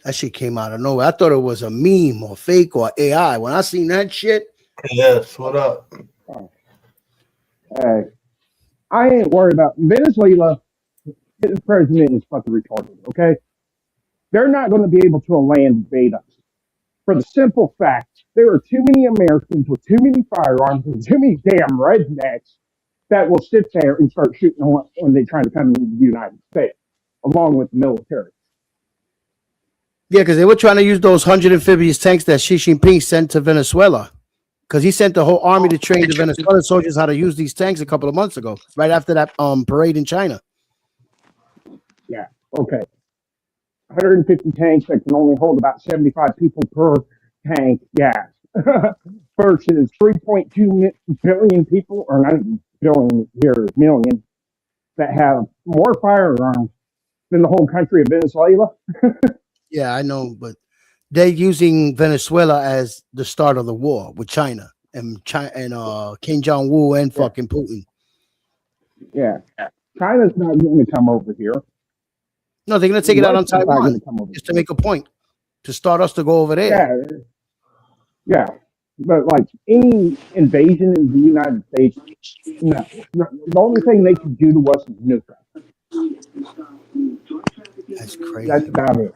That shit came out of nowhere. I thought it was a meme or fake or AI. When I seen that shit, Yes, what up? Oh, hey, I ain't worried about Venezuela. His president is fucking retarded. Okay, they're not going to be able to land invade us for the simple fact there are too many Americans with too many firearms and too many damn rednecks that will sit there and start shooting when they try to come into the United States, along with the military. yeah, because they were trying to use those 100 amphibious tanks that Xi Jinping sent to Venezuela. Because he sent the whole army to train the Venezuelan soldiers how to use these tanks a couple of months ago, right after that parade in China. Yeah, okay. 150 tanks that can only hold about 75 people per tank gas versus 3.2 billion people, or not even billion here, million, that have more firearms than the whole country of Venezuela. Yeah, I know, but they're using Venezuela as the start of the war with China and Kim Jong Un and Yeah, fucking Putin. yeah. China's not going to come over here. No, they're gonna take it out on Russia's not going Taiwan to come over just to here. make a point to start us to go over there. Yeah, yeah. But like any invasion in the United States, no. The only thing they can do to us is nuke us. That's That's crazy. about it.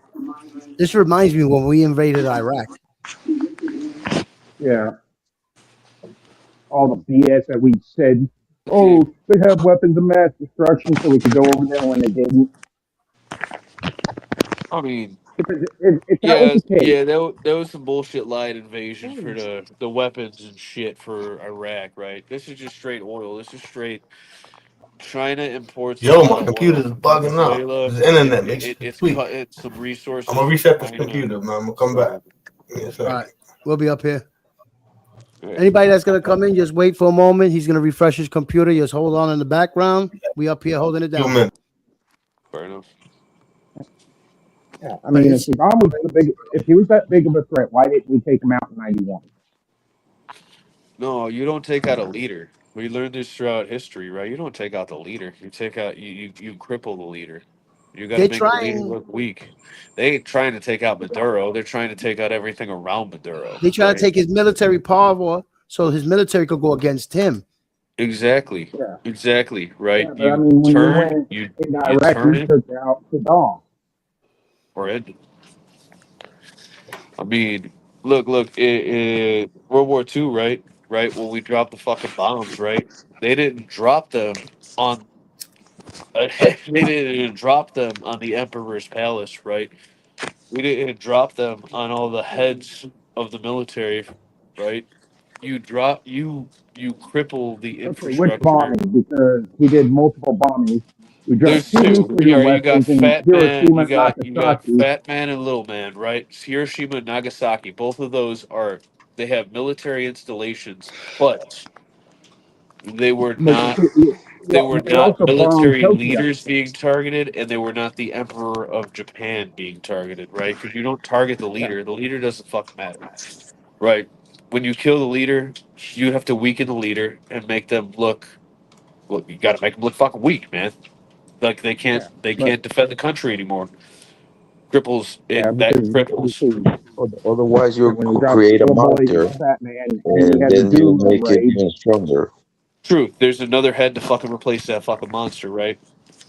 This reminds me when we invaded Iraq. Yeah. All the BS that we said, oh, they have weapons of mass destruction, so we could go over there when they didn't. I mean, Because if that was yeah, the case, yeah, that was some bullshit light invasion for the weapons and shit for Iraq, right? This is just straight oil. This is straight. China imports a Yo, lot my of oil computer's from bugging out. Venezuela. The internet makes it It's tweak. cut. It's some I'm resources gonna from reset this China. computer, man. I'm gonna come back. So, Give me a All second. right, we'll be up here. yeah, Anybody that's gonna come in, just wait for a moment. He's gonna refresh his computer. Just hold on in the background. We up here holding it Few down. minutes. fair enough. yeah, I But mean, it's if he was that big of a threat, why didn't we take him out in '91? No, you don't take out a leader. We learned this throughout history, right? You don't take out the leader. You take out you cripple the leader. You got to they're make the leader trying. look weak. They ain't trying to take out Maduro. They're trying to take out everything around Maduro, They trying to right? take his military power so his military could go against him. Exactly. Yeah, Exactly. Right. yeah, but I You mean, when you turn. went in You Iraq, turn you it took out Saddam. or end it. I mean, look. World War II, right? Right when we dropped the fucking bombs, right? They didn't drop them on. They didn't drop them on the emperor's palace, right? We didn't drop them on all the heads of the military, right? You cripple the Okay, which infrastructure. bombing? Because we did multiple bombings. We dropped There's two two. nuclear You got weapons in Fat Man. Hiroshima and You got Nagasaki. Fat Man and Little Man, right? Hiroshima and Nagasaki. Both of those are they have military installations, but they were But not they were we not also bombed military Tokyo. leaders being targeted, and they were not the Emperor of Japan being targeted, right? Because you don't target the Yeah, leader. The leader doesn't fucking matter, right? When you kill the leader, you have to weaken the leader and make them look. Look, you got to make them look fucking weak, man. Like yeah. they But can't defend the country anymore. Cripples yeah, it that because you cripples. see, Otherwise, you when we dropped create a little boy monster, Fat Man, and he and had the then you Doom make it raid. even stronger. True, there's another head to fucking replace that fucking monster, right?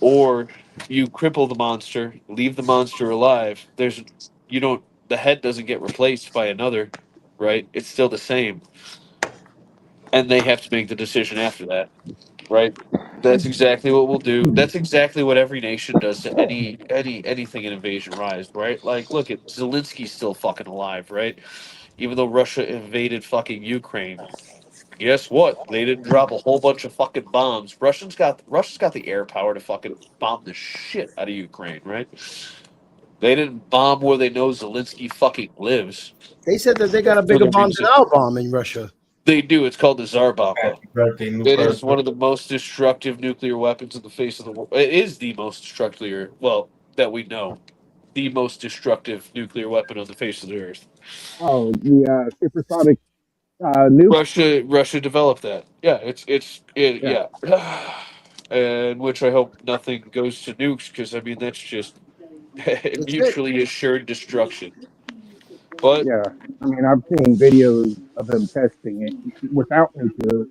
Or you cripple the monster, leave the monster alive. There's you don't the head doesn't get replaced by another, right? It's still the same, and they have to make the decision after that, right? That's exactly what we'll do. That's exactly what every nation does to anything in Invasion Rise, right? Like, look at Zelensky's still fucking alive, right? Even though Russia invaded fucking Ukraine, guess what? They didn't drop a whole bunch of fucking bombs. Russia's got the air power to fucking bomb the shit out of Ukraine, right? They didn't bomb where they know Zelensky fucking lives. They said that they got a For bigger the bomb than reason our bomb in Russia. they do, it's called the Tsar Bomba. Happy birthday, new It is person. one of the most destructive nuclear weapons in the face of the world. It is the most destructive, well, that we know, the most destructive nuclear weapon on the face of the earth. Oh, the supersonic nuke. Russia developed that. Yeah, Yeah, yeah, and which I hope nothing goes to nukes because I mean that's just Mutually assured destruction. But Yeah, I mean, I've seen videos of them testing it without nuclear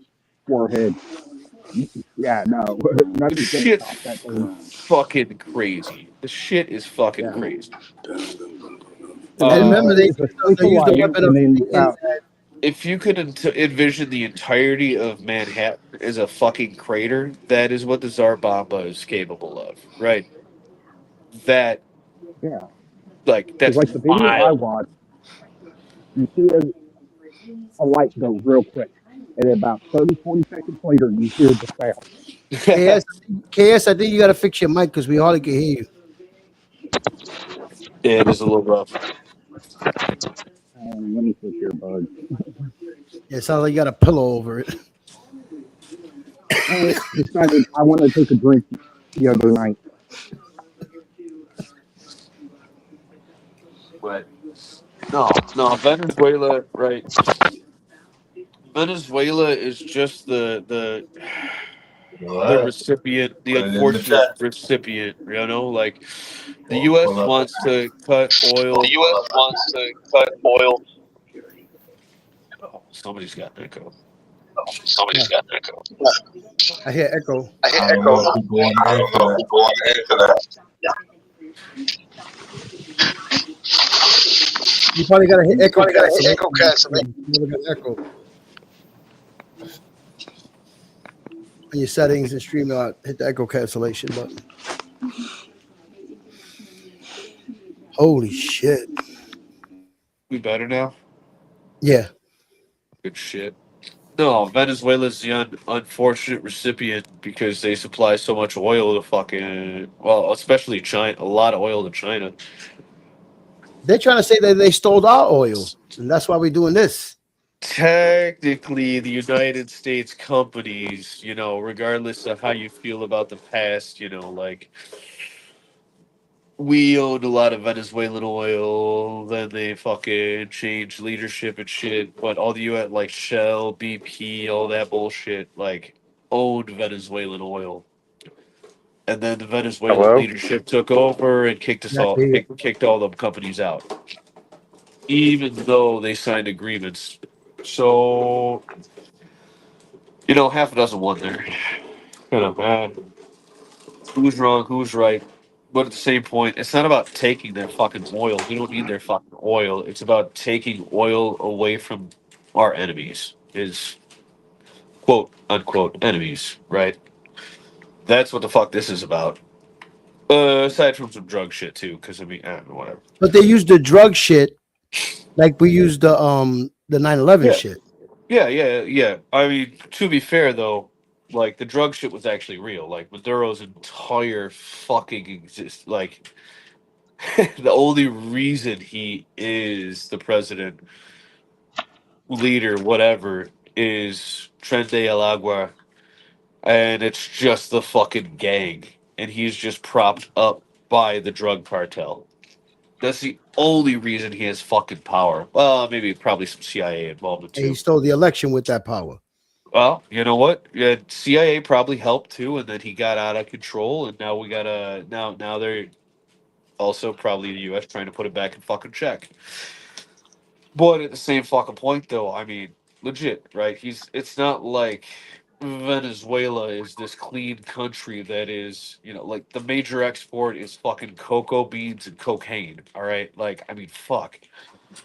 warhead. Yeah, no, the nothing's gonna shit's stop that thing. fucking crazy. The shit is fucking Yeah. crazy. And remember, they It's a central used the light, weapon of and then thinking. about If you could envision the entirety of Manhattan as a fucking crater, that is what the Tsar Bomba is capable of, right? That, yeah, like, because that's like the video I wild. watched, you see a light go real quick, and then about 30, 40 seconds later, you hear the sound. KS, KS, I think you got to fix your mic because we hardly can hear you. Yeah, it is a little rough. Let me switch here, bud. Yeah, it sounds like you got a pillow over it. I decided I want to take a drink the other night. But no, Venezuela, right? Venezuela is just the Alright. recipient, the Put it in the unfortunate chat. recipient. You know, like the Or pull U.S. up. wants to cut The oil. U.S. wants to cut oil. Oh, somebody's got an echo. Somebody's got an echo. I hear echo. I don't know if we go on air for that. Go on air for that. You probably got to hit You echo probably got to hit cancellation. echo cancellation. You never got echo on your settings and StreamYard. Hit the echo cancellation button. Holy shit! We better now. Yeah, Good shit. No, Venezuela's the unfortunate recipient because they supply so much oil to fucking, well, especially China, a lot of oil to China. they're trying to say that they stole our oil, and that's why we're doing this. Technically, the United States companies, regardless of how you feel about the past, like we owned a lot of Venezuelan oil, then they fucking changed leadership and shit, but all the US, like Shell, BP, all that bullshit, like owned Venezuelan oil. And then the Venezuelan Hello? leadership took over and Yeah, I can hear you. kicked all the companies out, even though they signed agreements. So half a dozen won there. Who's wrong, who's right. But at the same point, it's not about taking their fucking oil. We don't need their fucking oil. It's about taking oil away from our enemies. Is quote unquote enemies, right? That's what the fuck this is about. Aside from some drug shit too, because I mean, whatever. But they use the drug shit like we use the 9/11 Yeah, shit. yeah. I mean, to be fair though, like the drug shit was actually real. Like Maduro's entire fucking like the only reason he is the president, leader, whatever, is Tren de El Agua, and it's just the fucking gang, and he's just propped up by the drug cartel. That's the only reason he has fucking power. Well, maybe probably some CIA involvement And he too. stole the election with that power. Well, you know what? Yeah, CIA probably helped too, and then he got out of control, and now we gotta now they're also probably the U.S. trying to put it back in fucking check. But at the same fucking point, though, I mean, legit, right? It's not like Venezuela is this clean country that is, like the major export is fucking cocoa beans and cocaine. All right, like I mean, fuck,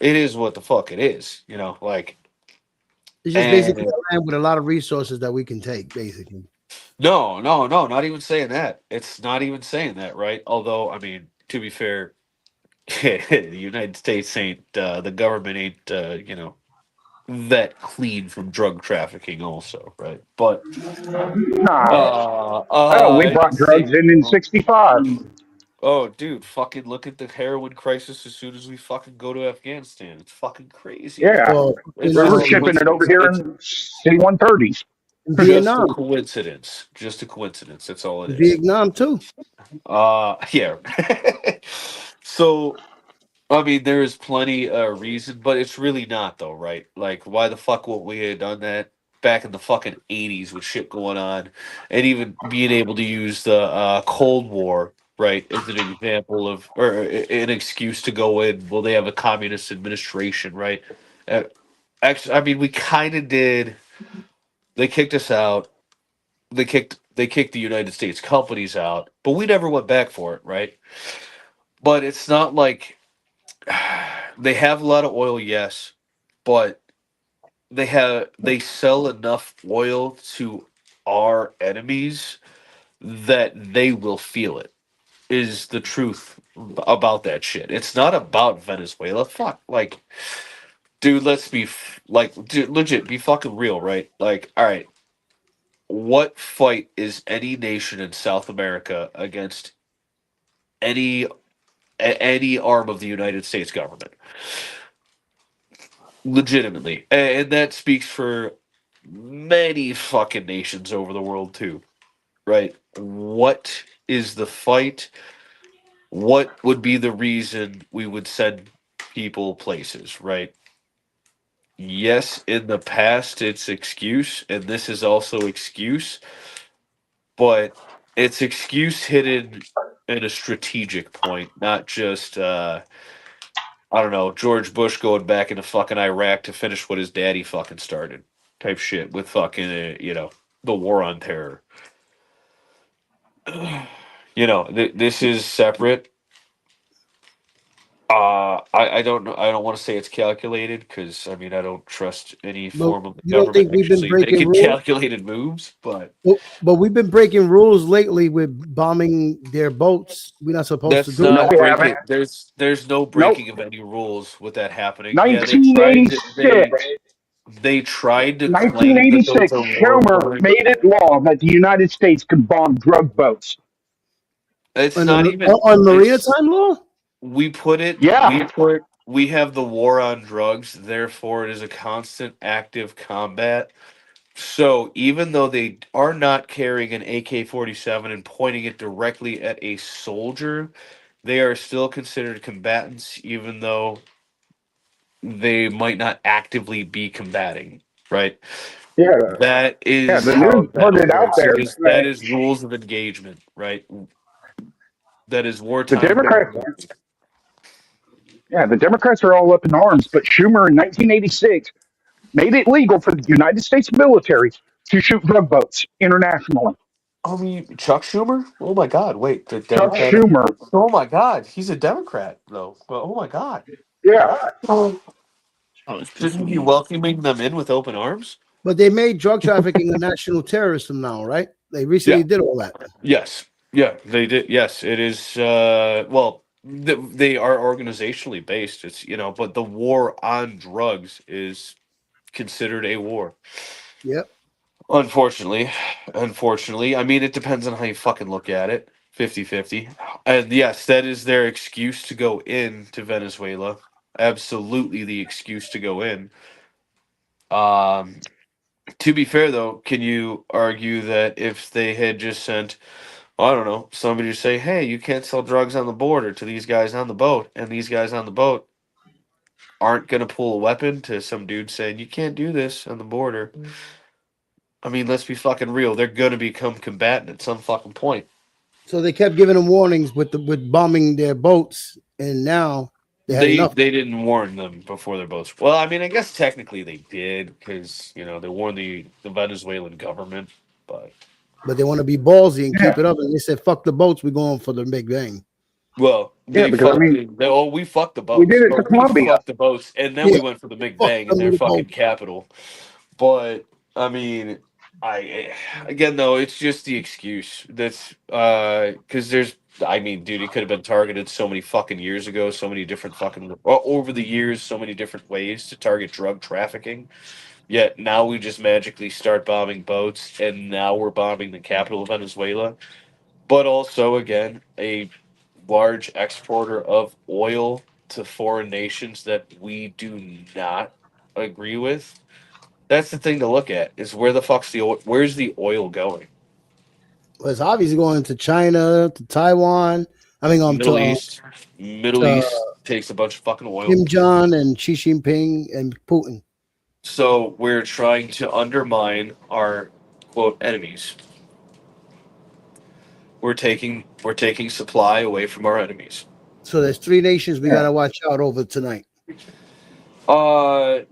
it is what the fuck it is, like. It's just basically And a land with a lot of resources that we can take, basically. no, not even saying that. It's not even saying that, right? Although, I mean, to be fair, the United States ain't the government ain't that clean from drug trafficking also, right? But Nah, we at brought the drugs same in '65. oh dude, fucking look at the heroin crisis as soon as we fucking go to Afghanistan. It's fucking crazy. Yeah, Well, It's we in were just a shipping it over coincidence. here It's in C-130s. just a Vietnam, coincidence. Just a coincidence. That's all it is. Vietnam too. Yeah. So I mean, there is plenty reason, but it's really not though, right? Like, why the fuck would we have done that back in the fucking 80s with shit going on, and even being able to use the Cold War, right, as an example of, or an excuse to go in. Well, they have a communist administration, right? Uh, Actually, I mean, we kind of did. They kicked us out. They kicked the United States companies out, but we never went back for it, right? But it's not like they have a lot of oil, yes, but they sell enough oil to our enemies that they will feel it. Is the truth about that shit. It's not about Venezuela. Fuck, like, dude, let's be dude, legit, be fucking real, right? Like, all right, what fight is any nation in South America against any any arm of the United States government? Legitimately, and that speaks for many fucking nations over the world too, right? What is the fight? What would be the reason we would send people places, right? Yes, in the past it's excuse, and this is also excuse, but it's excuse hidden in a strategic point, not just I don't know, George Bush going back into fucking Iraq to finish what his daddy fucking started type shit with fucking the war on terror. This is separate. I don't know. I don't want to say it's calculated because I mean I don't trust any But form of the you don't government think we've been actually breaking making rules? calculated moves. But But we've been breaking rules lately with bombing their boats. We're not supposed to that's do No, not we that. haven't. breaking. There's no Nope. breaking of any rules with that happening. Yeah, they 1986. they tried to claim that those 1986. are war Schumer crimes. made it law that the United States could bomb drug boats. It's On, not even. on It's maritime law? we put it. Yeah. We have the war on drugs. Therefore, it is a constant active combat. So even though they are not carrying an AK-47 and pointing it directly at a soldier, they are still considered combatants, even though they might not actively be combating. Right. Yeah. That Yeah. is The how news put that it out works. there. That is rules of engagement. Right. That is The wartime. Democrats. Yeah, the Democrats are all up in arms, but Schumer in 1986 made it legal for the United States military to shoot drug boats internationally. I mean, Chuck Schumer? Oh my God! Wait, the Chuck Democrat? Schumer. Oh my God, he's a Democrat though. But oh my God, Yeah. Oh, it's shouldn't pissing he be me off. welcoming them in with open arms? But they made drug trafficking a national terrorism now, right? They recently Yeah. did all that. Yes. Yeah, they did. Yes, it is. Well, they are organizationally based. It's but the war on drugs is considered a war. Yep. Unfortunately, I mean, it depends on how you fucking look at it. 50-50. And yes, that is their excuse to go into Venezuela. Absolutely the excuse to go in. Um, to be fair, though, can you argue that if they had just sent, I don't know, somebody to say, hey, you can't sell drugs on the border to these guys on the boat, and these guys on the boat aren't going to pull a weapon to some dude saying, you can't do this on the border. I mean, let's be fucking real. They're going to become combatant at some fucking point. So they kept giving them warnings with bombing their boats, and now they had enough. They didn't warn them before their boats. Well, I mean, I guess technically they did because they warned the Venezuelan government, but But they want to be ballsy and Yeah. keep it up. And they said, "Fuck the boats. We're going for the Big Bang." well, Yeah, because I mean, we fucked the we did boats. it to Oh, we Colombia. fucked the boats, and then we Yeah, went for the Big fuck Bang in them their little fucking boats. capital. But I mean, I again though, it's just the excuse. That's because there's. I mean, dude, it could have been targeted so many fucking years ago, so many different fucking over the years, so many different ways to target drug trafficking. Yet now we just magically start bombing boats, and now we're bombing the capital of Venezuela. But also, again, a large exporter of oil to foreign nations that we do not agree with. That's the thing to look at: is where the fuck's the oil? Where's the oil going? Well, it's obviously going to China, to Taiwan. I mean, Middle East. Middle to East takes a bunch of fucking oil. Kim Jong and Xi Jinping and Putin. So we're trying to undermine our quote enemies. we're taking supply away from our enemies. So there's 3 nations we gotta watch out over tonight. Kind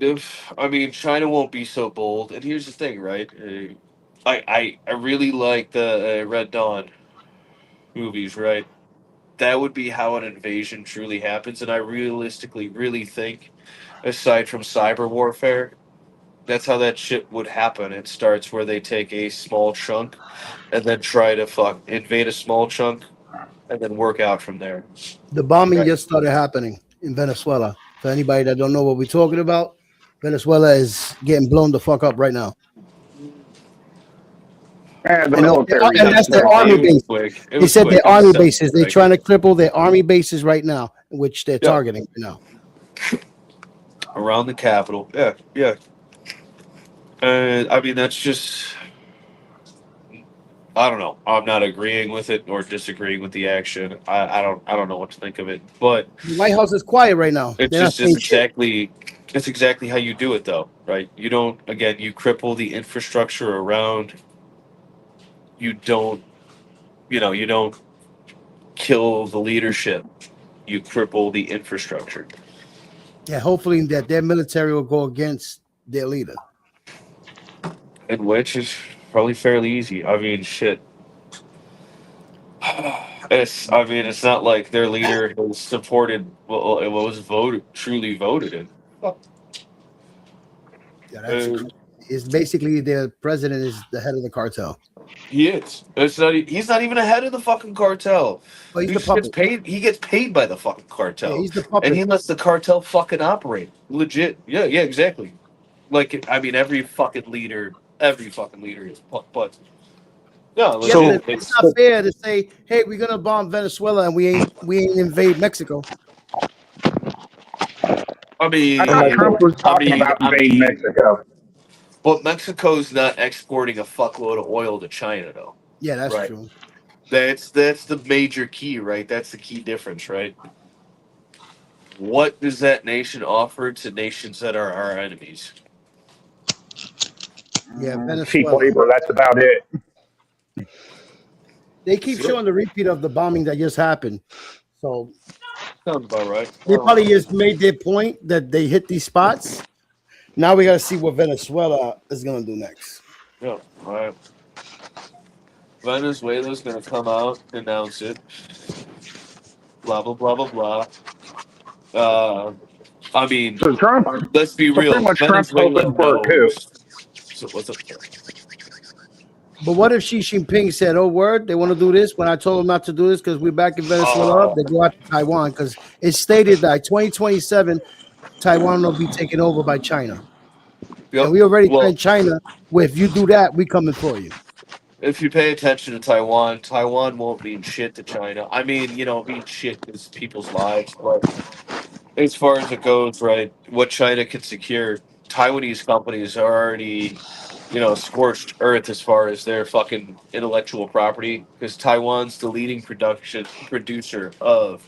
of. I mean, China won't be so bold. And here's the thing, right? I really like the Red Dawn movies, right? That would be how an invasion truly happens. And I realistically really think, aside from cyber warfare, that's how that shit would happen. It starts where they take a small chunk and then try to invade a small chunk and then work out from there. The bombing Right. just started happening in Venezuela. For anybody that don't know what we're talking about, Venezuela is getting blown the fuck up right now. And the And, military. and that's their army base. They said their army bases. They're trying to cripple their army bases right now, which they're targeting right now. Around the capital. Yeah, yeah. And I mean, that's just, I don't know. I'm not agreeing with it or disagreeing with the action. I don't know what to think of it. But The White House is quiet right now. it's They're not just it's saying shit. exactly how you do it though, right? You don't, again, you cripple the infrastructure around. You don't you don't kill the leadership. You cripple the infrastructure. Yeah, hopefully that their military will go against their leader. And which is probably fairly easy. I mean, shit. It's not like their leader was supported. Well, it was truly voted in. Yeah, it's basically their president is the head of the cartel. He is. He's not even ahead of the fucking cartel. But he's He the gets puppet. paid. He gets paid by the fucking Yeah, cartel, he's the and puppet. he lets the cartel fucking operate. Legit. Yeah, exactly. Like, I mean, every fucking leader is. But no, Yeah, legit. but it's not fair to say, "Hey, we're gonna bomb Venezuela and we ain't invade Mexico." I mean, I thought Trump was talking about invading Mexico. But Mexico's not exporting a fuckload of oil to China, though. Yeah, that's Right. true. That's the major key, right? That's the key difference, right? What does that nation offer to nations that are our enemies? Yeah, Cheap Venezuela. labor. That's about it. They keep showing the repeat of the bombing that just happened. So Sounds about right. they probably just made their point that they hit these spots. Now we got to see what Venezuela is going to do next. Yeah, all right. Venezuela's going to come out, announce it. Blah, blah, blah, blah, blah. I mean, So Trump, let's be real. pretty much Trump's Venezuela hoping for a coup. knows. So what's up there? But what if Xi Jinping said, "Oh, word, they want to do this"? When I told them not to do this because we're back in Venezuela, they go out to Taiwan because it's stated that 2027 Taiwan will be taken over by China. Yep. And we already Well, threatened China. Where if you do that, we coming for you. if you pay attention to Taiwan, Taiwan won't mean shit to China. I mean, it means shit to people's lives, but as far as it goes, right, what China can secure, Taiwanese companies are already, scorched earth as far as their fucking intellectual property, because Taiwan's the leading producer of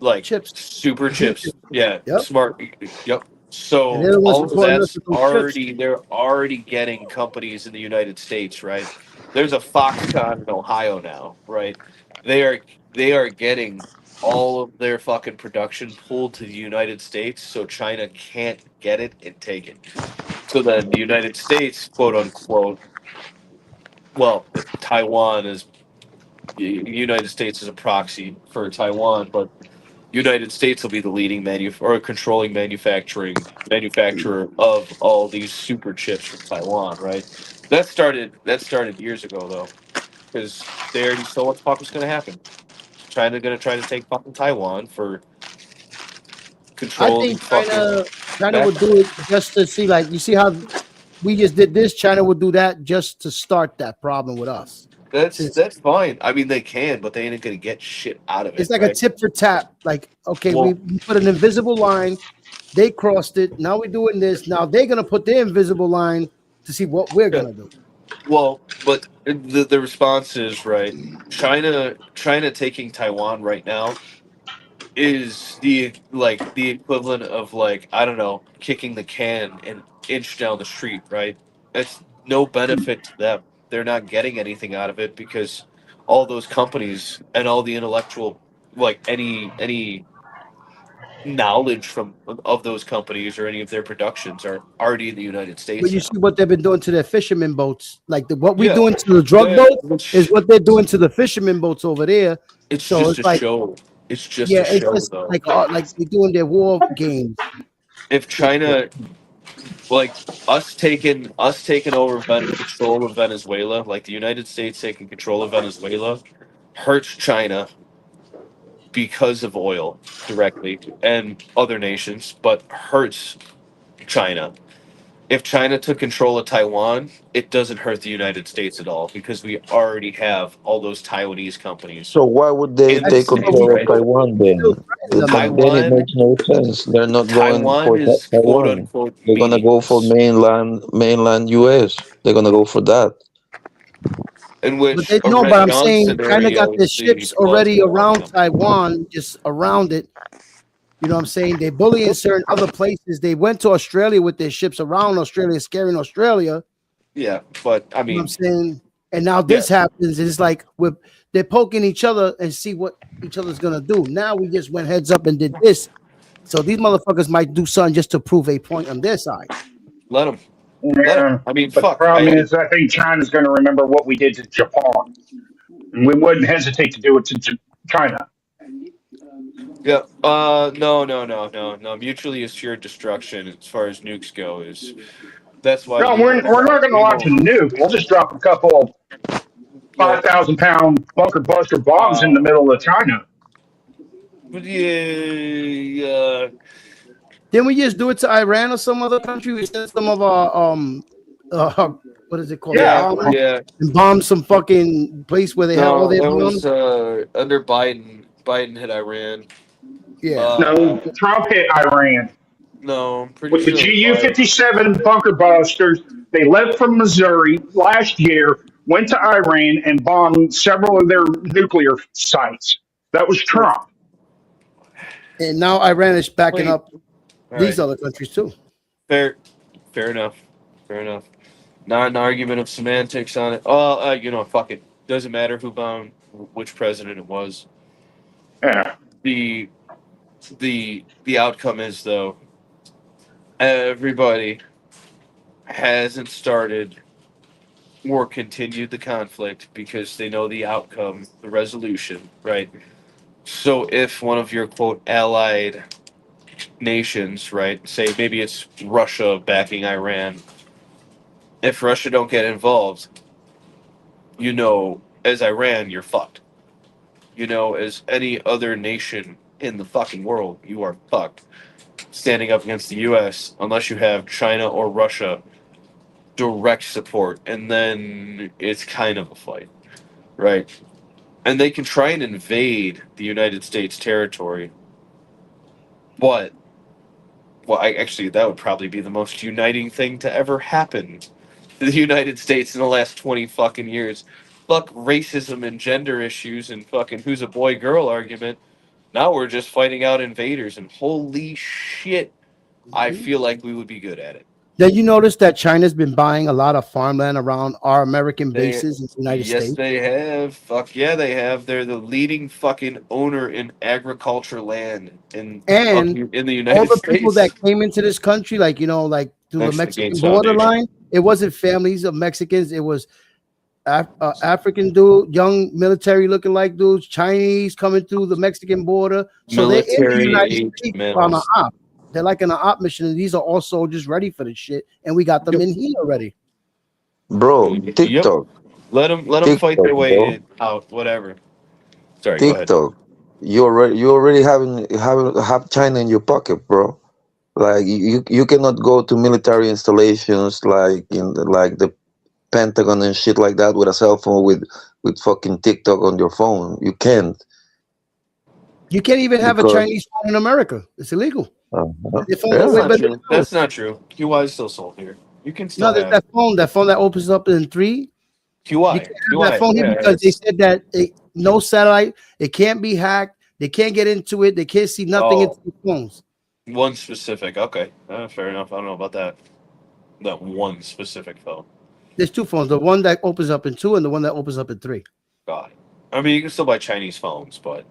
like Chips. super chips. Yeah, Yep. smart. Yep. And So they're the ones all of supporting us that's with those chips. they're already getting companies in the United States, right? There's a Foxconn in Ohio now, right? They are getting all of their fucking production pulled to the United States so China can't get it and take it. So then the United States, quote unquote, well, Taiwan is the United States is a proxy for Taiwan, but United States will be the leading controlling manufacturer of all these super chips from Taiwan, right? That started years ago though, because they already saw what the fuck was going to happen. China going to try to take fucking Taiwan for control. I think China would do it just to see, like, you see how we just did this. China would do that just to start that problem with us. That's fine. I mean, they can, but they ain't going to get shit out of it. It's like right? a tip for tap. Like, okay, Well- we put an invisible line. They crossed it. Now we're doing this. Now they're gonna put their invisible line to see what we're gonna do. Well, but the response is right. China taking Taiwan right now is the equivalent of, like, I don't know, kicking the can an inch down the street, right? That's no benefit to them. they're not getting anything out of it because all those companies and all the intellectual, like any knowledge from of those companies or any of their productions are already in the United But States you now. see what they've been doing to their fishermen boats. Like what we Yeah, doing to the drug that, boat is what they're doing to the fishermen boats over there. it's So just it's a like, show. It's just yeah, a it's show, just though. like they doing their war games. If China, like us taking over control of Venezuela, like the United States taking control of Venezuela, hurts China because of oil directly and other nations, but hurts China. If China took control of Taiwan, it doesn't hurt the United States at all because we already have all those Taiwanese companies So why would they in the take But we states, control of right? Taiwan still then? threaten them But though. then it Taiwan, makes no sense. They're not going Taiwan for is quote Taiwan. unquote They're gonna go for meaningless, mainland US. They're gonna go for that. in But which they a no, but red I'm dawn saying China got scenario their is the ships already plausible around outcome. Taiwan, just around it. You know what I'm saying? They bullying certain other places. They went to Australia with their ships around Australia, scaring Australia. Yeah, but I You know what I'm mean, saying? And now yeah, this happens, and it's like they're poking each other and see what each other's gonna do. Now we just went heads up and did this. So these motherfuckers might do something just to prove a point on their side. let them, let them. Yeah, I mean, but the fuck. problem is, I think China's going to remember what we did to Japan, and we wouldn't hesitate to do it to China. Yeah. No, no, no, no, no. Mutually assured destruction, as far as nukes go, is that's why No, we we're, won't we're drop. not going to We launch a won't. nuke. We'll just drop a couple of Well, 5,000-pound bunker buster bombs in the uh, middle of China. but yeah, Didn't we just do it to Iran or some other country? We sent some of our what is it called? The Yeah, yeah, bombers yeah. and bombed some fucking place where they have all No, their that was bombs. under Biden. Biden hit Iran. Yeah. Uh, no, Trump hit Iran no, I'm pretty with the sure it was Biden. GU-57 bunker busters. They left from Missouri last year, went to Iran, and bombed several of their nuclear sites. That was Trump. And now Iran is backing Wait, up all these right, other countries too. fair, fair enough, fair enough. Not an argument of semantics on it. Oh, fuck it. Doesn't matter who bombed which president it was. Yeah. The the outcome is though everybody hasn't started or continued the conflict because they know the outcome, the resolution, right? So if one of your quote allied nations, right, say maybe it's Russia backing Iran, if Russia don't get involved, as Iran, you're fucked. As any other nation in the fucking world, you are fucked. Standing up against the US unless you have China or Russia direct support, and then it's kind of a fight, right? And they can try and invade the United States territory, but actually, that would probably be the most uniting thing to ever happen to the United States in the last 20 fucking years. Fuck racism and gender issues and fucking who's a boy girl argument. Now we're just fighting out invaders, and holy shit, I Mhm. feel like we would be good at it. Then you notice that China's been buying a lot of farmland around our American They, bases in the United yes, States. they have. Fuck yeah, they have. They're the leading fucking owner in agriculture land And in the all United the people that States. came into this country, like like through the Mexican Gates Mexican Foundation. borderline, it wasn't families of Mexicans. It was African dude, young military looking like dudes, Chinese coming through the Mexican border. So they're in the Military United age States on an males. op. They're like in an op mission, and these are all soldiers ready for this shit. And we got them Yep. in here already. Bro, Yep. TikTok. Let them fight TikTok, their bro. way out. Whatever. Sorry. Go ahead. TikTok. You already have China in your pocket, bro. Like you cannot go to military installations like like the Pentagon and shit like that with a cell phone with fucking TikTok on your phone. You can't You can't even have a because Chinese phone in America. It's illegal. Their phones are That's way yeah. not better than true. That's ours. not true. QI is still sold here. You can still No, there's have that phone that opens up in three. You QI. can't have that QI. phone here Yeah. because they said that no satellite, it can't be hacked, they can't get into it, they can't see nothing into Oh, the phones. one specific. Okay. Fair enough. I don't know about that. That one specific phone. There's two phones. The one that opens up in 2 and the one that opens up in 3. God. I mean, you can still buy Chinese phones, but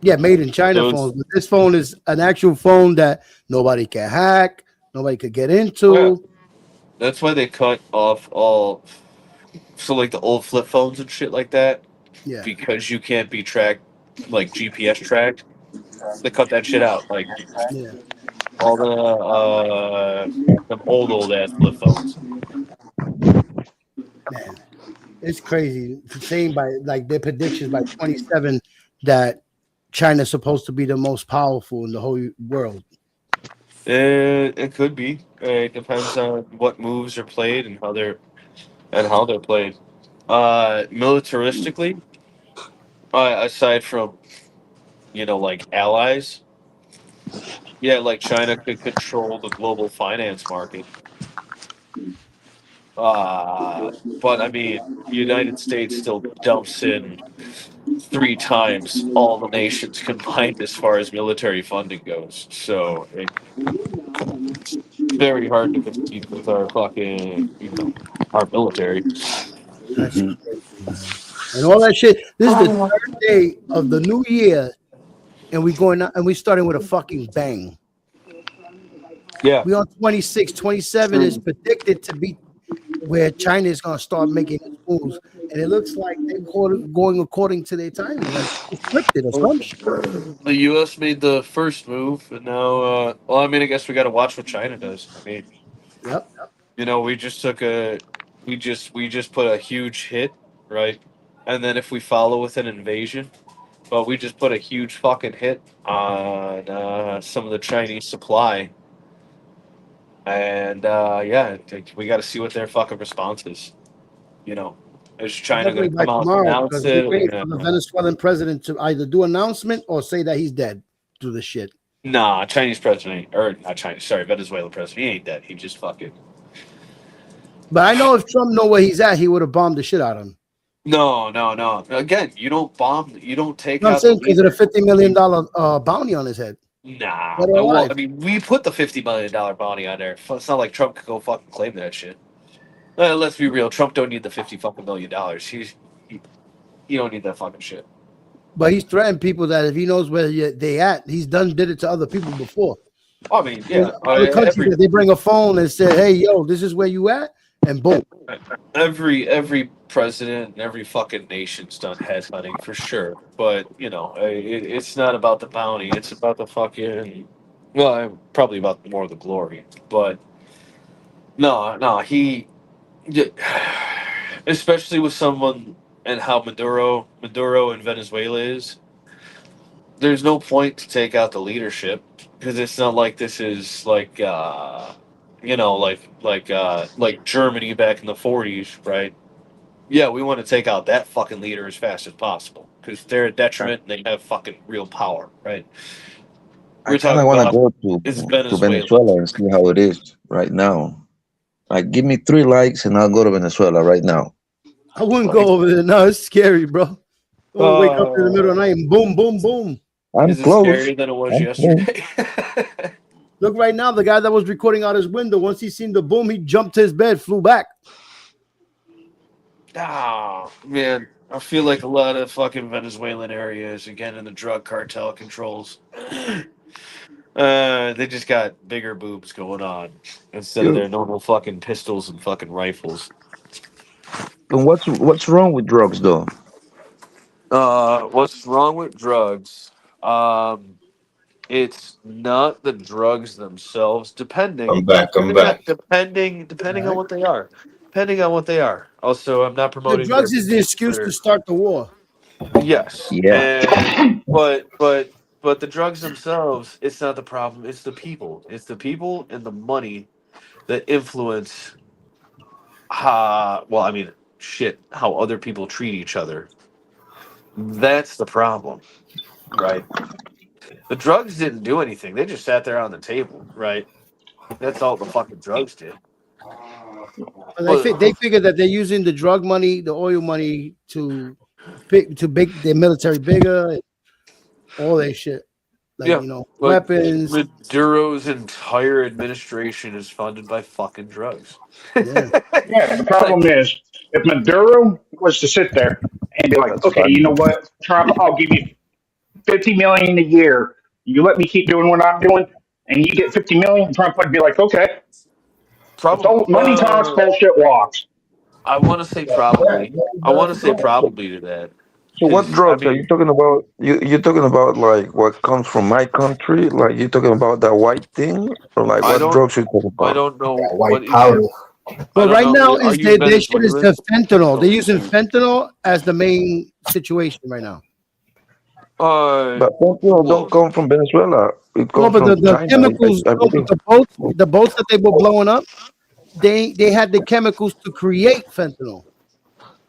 Yeah, made in China those. phones. But this phone is an actual phone that nobody can hack, nobody could get into. Yeah. That's why they cut off all. So like the old flip phones and shit like that, Yeah, because you can't be tracked, like GPS tracked. They cut that shit out. Like yeah, all the old ass flip phones. man, it's crazy. Saying by like their predictions by 27 that China's supposed to be the most powerful in the whole world. It could be. It depends on what moves are played and how they're played. Militaristically, aside from like allies, yeah, like China could control the global finance market. But I mean, United States still dumps in 3 times all the nations combined as far as military funding goes. So it's very hard to compete with our fucking, our military. That's crazy, man. And all that shit. This is the third day of the new year, and we going out, and we starting with a fucking bang. Yeah. We on 26, 27 is predicted to be where China is going to start making its moves, and it looks like they're going according to their timing, like it's scripted or some shit. The U.S. made the first move, and now, well, I mean, I guess we got to watch what China does. I mean, Yep. we just took we just put a huge hit, right? And then if we follow with an invasion, but we just put a huge fucking hit on some of the Chinese supply, and yeah, we got to see what their fucking response is. You know, is China Definitely going to by come out and tomorrow, announce because we're it? waiting for the Venezuelan president to either do announcement or say that he's dead. Do the shit. Nah, Chinese president, or not Chinese, sorry, Venezuelan president. He ain't dead. He just fucking. But I know if Trump know where he's at, he would have bombed the shit out of him. No, no, no. Again, you don't bomb. You don't take You know what I'm out the saying? Because of leader. the $50 million bounty on his head. Nah. Dead or Well, alive. I mean, we put the $50 million bounty on there. It's not like Trump could go fucking claim that shit. Let's be real. Trump don't need the $50 million. He don't need that fucking shit. But he's threatened people that if he knows where they at, he's did it to other people before. I mean, yeah. Other countries that they bring a phone and say, "Hey, yo, this is where you at," and boom. Every president and every fucking nation's done headhunting for sure, but it's not about the bounty. It's about the fucking. Well, probably about more of the glory, but no, yeah, especially with someone and how Maduro in Venezuela is. There's no point to take out the leadership because it's not like this is like like Germany back in the 40s, right? Yeah, we want to take out that fucking leader as fast as possible because they're a detriment and they have fucking real power, right? I We're kind of talking want to about go is to Venezuela. Venezuela and see how it is right now. Like, give me 3 likes and I'll go to Venezuela right now. I wouldn't go over there. No, it's scary, bro. Oh, wake up in the middle of the night and boom, boom, boom. I'm Is it close. scarier than it was I'm close. yesterday? Look right now, the guy that was recording out his window, once he seen the boom, he jumped to his bed, flew back. Oh, man. I feel like a lot of fucking Venezuelan areas, again, in the drug cartel controls. They just got bigger boobs going on instead of their normal fucking pistols and fucking rifles. And what's wrong with drugs though? What's wrong with drugs? It's not the drugs themselves, I'm back. I'm back. depending on what they are. Depending on what they are. Also, I'm not The promoting drugs is the excuse to start the war. Yes, Yeah. and but the drugs themselves, it's not the problem. It's the people. It's the people and the money that influence how. Well, I mean, shit, how other people treat each other. That's the problem, right? The drugs didn't do anything. They just sat there on the table, right? That's all the fucking drugs did. But they figure that they're using the drug money, the oil money to make their military bigger, all that shit. like you know, but weapons. Maduro's entire administration is funded by fucking drugs. Yeah, Yeah, the Like, problem is if Maduro was to sit there and be like, That's okay, you know fine. what, Trump, I'll give you 50 million a year. You let me keep doing what I'm doing, and you get 50 million. Trump would be like, okay, it's probably. all money talks, bullshit walks. I want to say probably. I want to say probably to that So what because I drugs are you mean, talking about? You're talking about like what comes from my country? Like you talking about that white thing? Or like I what don't. drugs you talking I about? don't know That what white is your. powder. I well, don't right know. now Are is you their shit is Venezuelan? the fentanyl. They're Oh using shoot. fentanyl as the main situation right now. But fentanyl don't Well, come from Venezuela. It No, comes but from the China, chemicals, I no, but believe. the boats that they were blowing up, they had the chemicals to create fentanyl.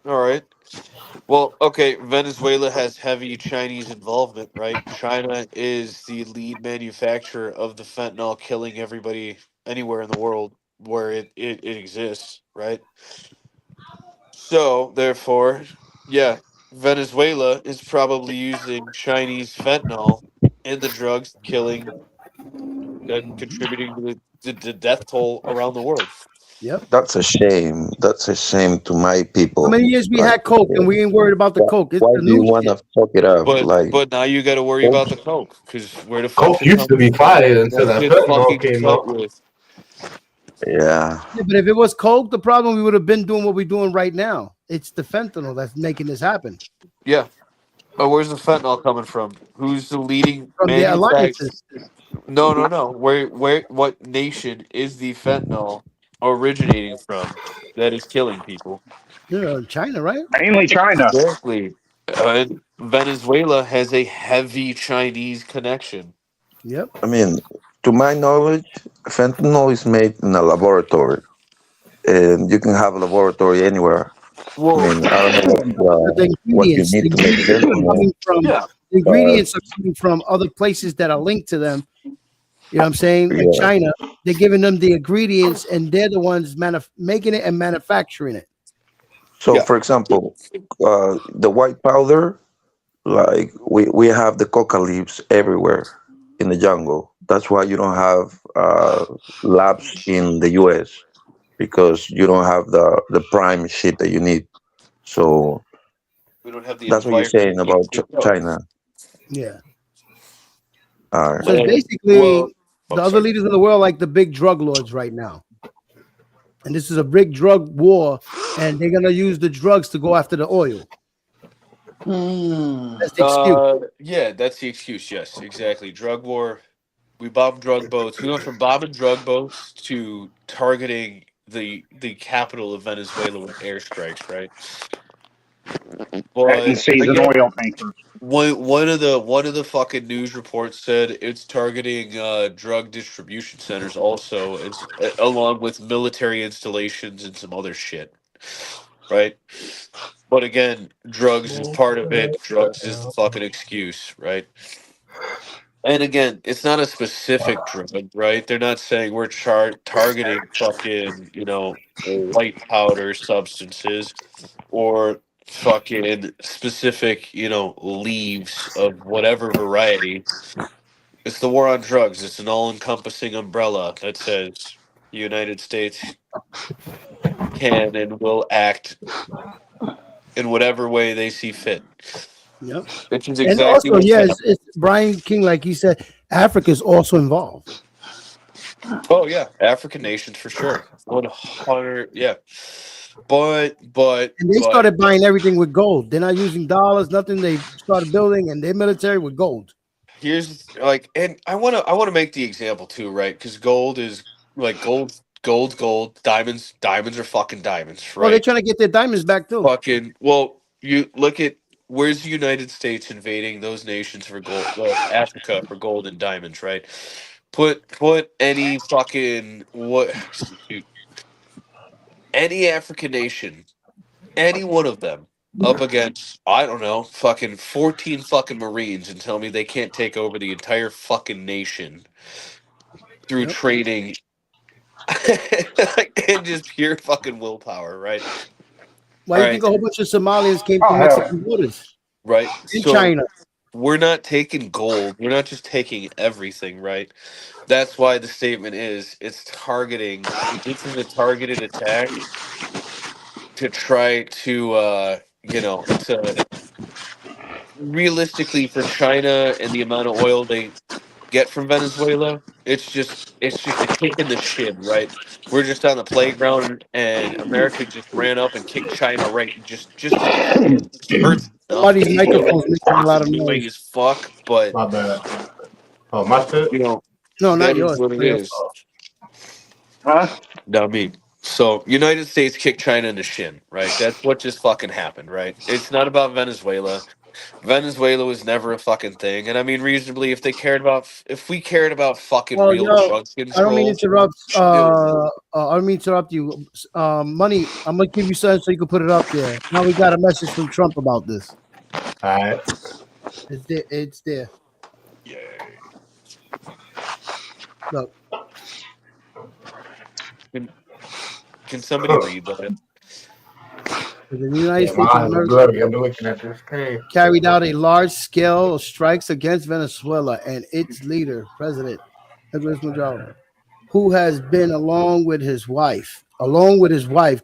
all right. Well, okay. Venezuela has heavy Chinese involvement, right? China is the lead manufacturer of the fentanyl, killing everybody anywhere in the world where it exists, right? So, therefore, yeah, Venezuela is probably using Chinese fentanyl in the drugs, killing and contributing to the death toll around the world. Yep. That's a shame. That's a shame to my How people. many years we Like, had coke and we ain't worried about the coke? It's why the do you new want shit. to fuck it up? But Like, but now you got to worry about the coke because where the fuck's Coke it used to coming be from? fire until What's that it fentanyl fucking came cut out. with? yeah. Yeah, but if it was coke, the problem we would have been doing what we're doing right now. It's the fentanyl that's making this happen Yeah. Oh, where's the fentanyl coming from? Who's the leading from their manufacturer? alliances. No, no, no. What nation is the fentanyl originating from that is killing people? You know, China, right? Mainly China. Exactly. Venezuela has a heavy Chinese connection. Yep. I mean, to my knowledge, fentanyl is made in a laboratory, and you can have a laboratory anywhere. I Well, mean, I don't know But the what you ingredients, the need to make ingredients are fentanyl, coming from yeah. the but ingredients are coming from other places that are linked to them. You know what I'm saying? Like yeah. China, they're giving them the ingredients and they're the ones making it and manufacturing it. So, Yeah. for example, the white powder, like we have the coca leaves everywhere in the jungle. That's why you don't have labs in the U.S. because you don't have the prime shit that you need. So We don't have the that's what you're environment saying to about grow. China. Yeah. So it's Uh, Well, basically the I'm other sorry. leaders in the world like the big drug lords right now. And this is a big drug war, and they're gonna use the drugs to go after the oil. That's the excuse. Yeah, that's the excuse. Yes, exactly. Drug war. We bombed drug boats. We went from bombing drug boats to targeting the capital of Venezuela with airstrikes, right? And But seizing again, oil tankers. one of the fucking news reports said it's targeting drug distribution centers also, along with military installations and some other shit, right? But again, drugs is part of it. Drugs is the fucking excuse, right? And again, it's not a specific drug, right? They're not saying we're targeting fucking, white powder substances or fucking specific, leaves of whatever variety. It's the war on drugs. It's an all-encompassing umbrella that says the United States can and will act in whatever way they see fit. Yep. Which is And exactly also, what's yeah, happening. it's Brian King, like he said, Africa is also involved. Oh yeah, African nations for sure. 100, yeah. But And they but started buying everything with gold. They're not using dollars, nothing. They started building and their military with gold. here's like, and I wanna make the example too, right? Because gold is like gold's gold. Diamonds are fucking diamonds, Well, they're right? trying to get their diamonds back too. Fucking well, you look at where's the United States invading those nations for gold, Africa for gold and diamonds, right? Put any fucking what shoot, any African nation, any one of them up against, I don't know, fucking 14 fucking Marines and tell me they can't take over the entire fucking nation through Yep. training and just pure fucking willpower, right? Why All do you think right, a whole bunch of Somalians came to Oh, hell. Mexican borders right. in So China? we're not taking gold. We're not just taking everything, right? That's why the statement is it's targeting. This is a targeted attack to try to, to realistically for China and the amount of oil they get from Venezuela, it's just a kick in the shin, right? We're just on the playground, and America just ran up and kicked China right just in the shin. It hurts enough. Somebody's microphone's making a lot of Annoying noise. as fuck, but My bad. Oh, my shit. No, not that is yours. what it Not yours. is. Huh? Not me. So United States kicked China in the shin, right? That's what just fucking happened, right? It's not about Venezuela. Venezuela was never a fucking thing, and I mean reasonably, if we cared about fucking Well, real yo, drug I don't mean to control, interrupt. it I don't mean to interrupt you. Money. I'm gonna give you something so you can put it up there. Now we got a message from Trump about this. All right. It's there. It's there. yeah. Look, Can somebody read that? the United Yeah, my States of eyes are America blurry. I'm looking at this thing. carried out a large-scale strikes against Venezuela and its leader, President Nicolas Maduro, who has been along with his wife,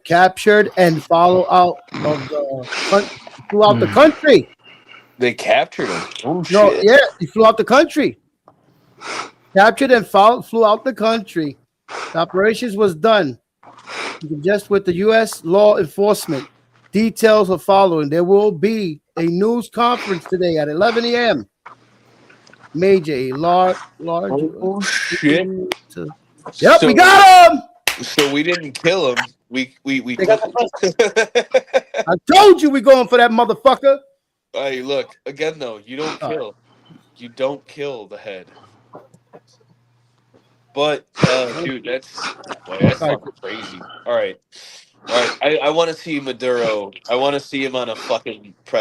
captured and followed out of throughout the country. They captured him. Oh No, shit! yeah, he flew out the country. Captured and flew out the country. The operations was done just with the U.S. law enforcement. Details are following. There will be a news conference today at 11 a.m. Major, a large. Oh shit! Yep, we So got him. so we didn't kill him. We They got took the him. I told you we going for that motherfucker. Hey, look again though. You don't All right. kill. You don't kill the head. But dude, that's All right. fucking crazy. All right. I want to see Maduro. I want to see him on a fucking press